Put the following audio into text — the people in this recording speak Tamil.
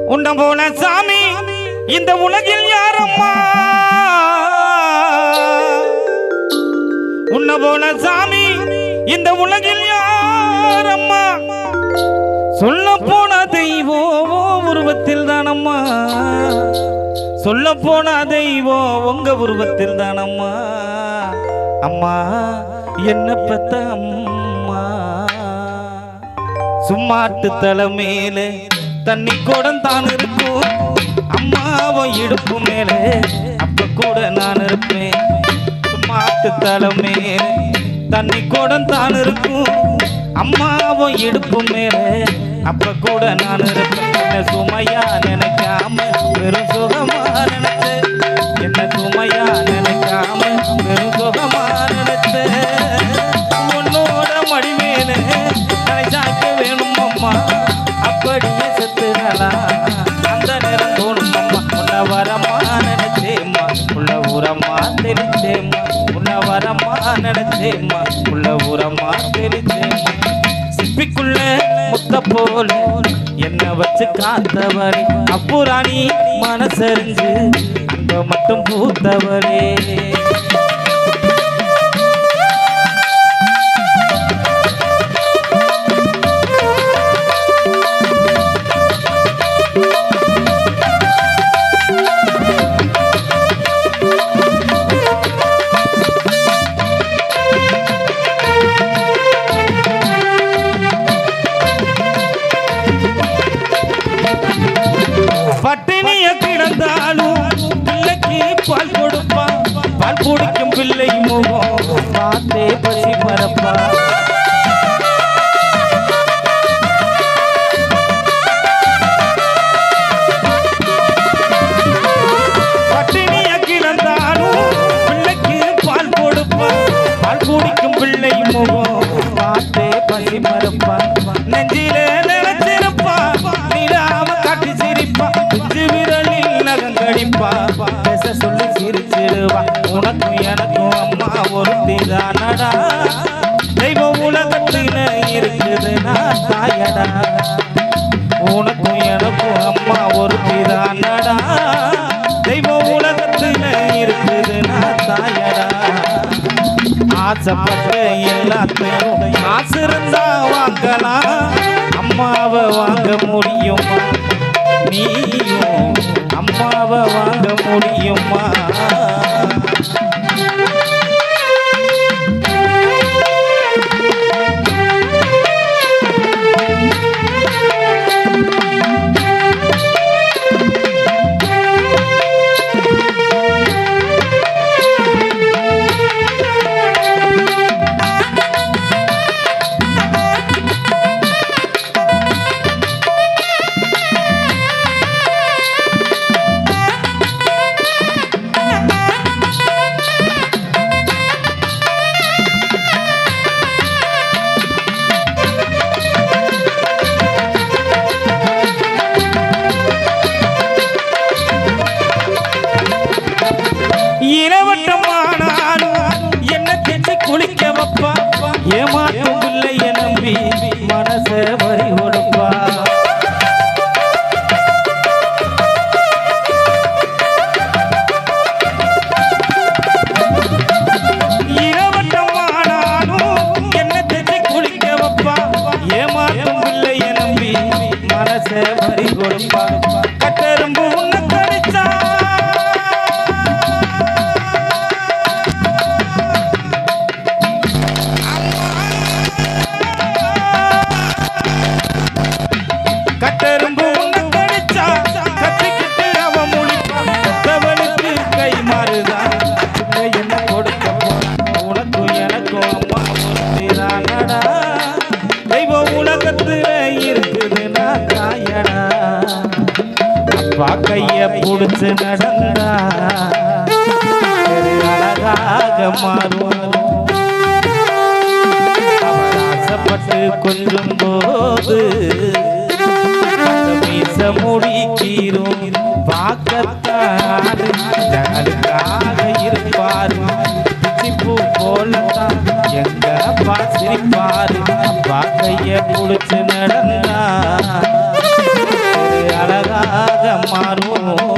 உன்ன போல சாமி இந்த உலகில் யாரம்மா உன்ன போல சாமி இந்த உலகில் யாரம்மா சொல்ல போன தெய்வம் உருவத்தில் தானம்மா சொல்ல போன தெய்வம் உங்க உருவத்தில் தானம்மா அம்மா என்ன பெத்த அம்மா சும்மாட்டு தலை மேலே தண்ணி கூடம் தான் இருக்கும் அம்மாவோ இடுப்பு மேலே அப்ப கூட நான் இருப்பேன் சும்மாட்டு தலை மேலே தண்ணி கூடம் தான் இருக்கும் அம்மாவோ இடுப்பு மேலே அப்ப கூட நான் இருப்பேன் என்ன சுமையா நினைக்காம வெறும் சுகமா நினைச்சு என்ன சுமையா நினைக்காம வெறும் சுகமா நினைச்சு உன்னோட மடி மேலே நினைச்சாக்க வேணும் அம்மா அப்படியே செத்துடலா அந்த நேரம் தோணும் அம்மா உன்ன வரமா நினைச்சேம்மா உள்ள உரமா தெரிச்சேம்மா உன்ன வரமா நினைச்சேம்மா உள்ள உரமா தெரிச்சேம்மா சிப்பிக்குள்ள முத்த போல என்ன வச்சு காத்தவரே அப்புராணி மனசறிஞ்சு அங்க மட்டும் பூத்தவரே பட்டினிய கிடந்தாலும் பிள்ளைக்கு பால் கொடுப்பா பால் குடிக்கும் பிள்ளை முகம் பார்த்தே பசி பரப்பா பட்டினிய கிடந்தாலும் பிள்ளைக்கு பால் கொடுப்பா பால் குடிக்கும் பிள்ளை முகம் பார்த்தே பசி பரப்பா நெஞ்சிலே நினைச்சிருப்பா நிலாம காட்டி சிரிப்பா பேச சொல்லி சிரிச்சிடுவா உனக்கும் எனக்கும் அம்மா ஒருத்திதானடா தெய்வம் உலகத்தில இருக்குதுன்னா தாயடா உனக்கும் எனக்கும் அம்மா ஒருத்திதானடா தெய்வம் உலகத்தில இருக்குதுன்னா தாயடா ஆசைப்பட்ட எல்லாத்தையும் ஆசை இருந்தா வாங்கலாம் அம்மாவை வாங்க முடியுமா நீயும் அம்மாவை வாங்க முடியுமா ஏமாற்றும் பிள்ளைய நம்பி மனச வரி கொடுப்பா இரவட்டமானாலும் என்ன தெச்சு குளிக்க வைப்பா ஏமாற்றும் பிள்ளைய நம்பி மனச வரி கொடுப்பா கட்டெரும்பு உன்னை கடிச்சா கட்டெரும்பு உன்னை கடிச்சா கத்திக்கிட்டு அவ முழிப்பா கவனுக்கு கை மாறுதான் என்ன கொடுக்க உனக்கும் எனக்கும் அம்மா ஒருத்திதானடா தெய்வம் உலகத்துல இருக்குதுன்னா தாயடா அப்பா கைய புடிச்சு நடந்தா அழகாக மாறும் ஆசைப்பட்டு கொஞ்சம் போது முடிக்கிறோம் பார்க்கத்தான் இருப்பாரு சிப்பு போலத்தான் எங்க பாசிரிப்பாரு அப்பா கைய புடிச்சு நடந்தா அழகா மாறும்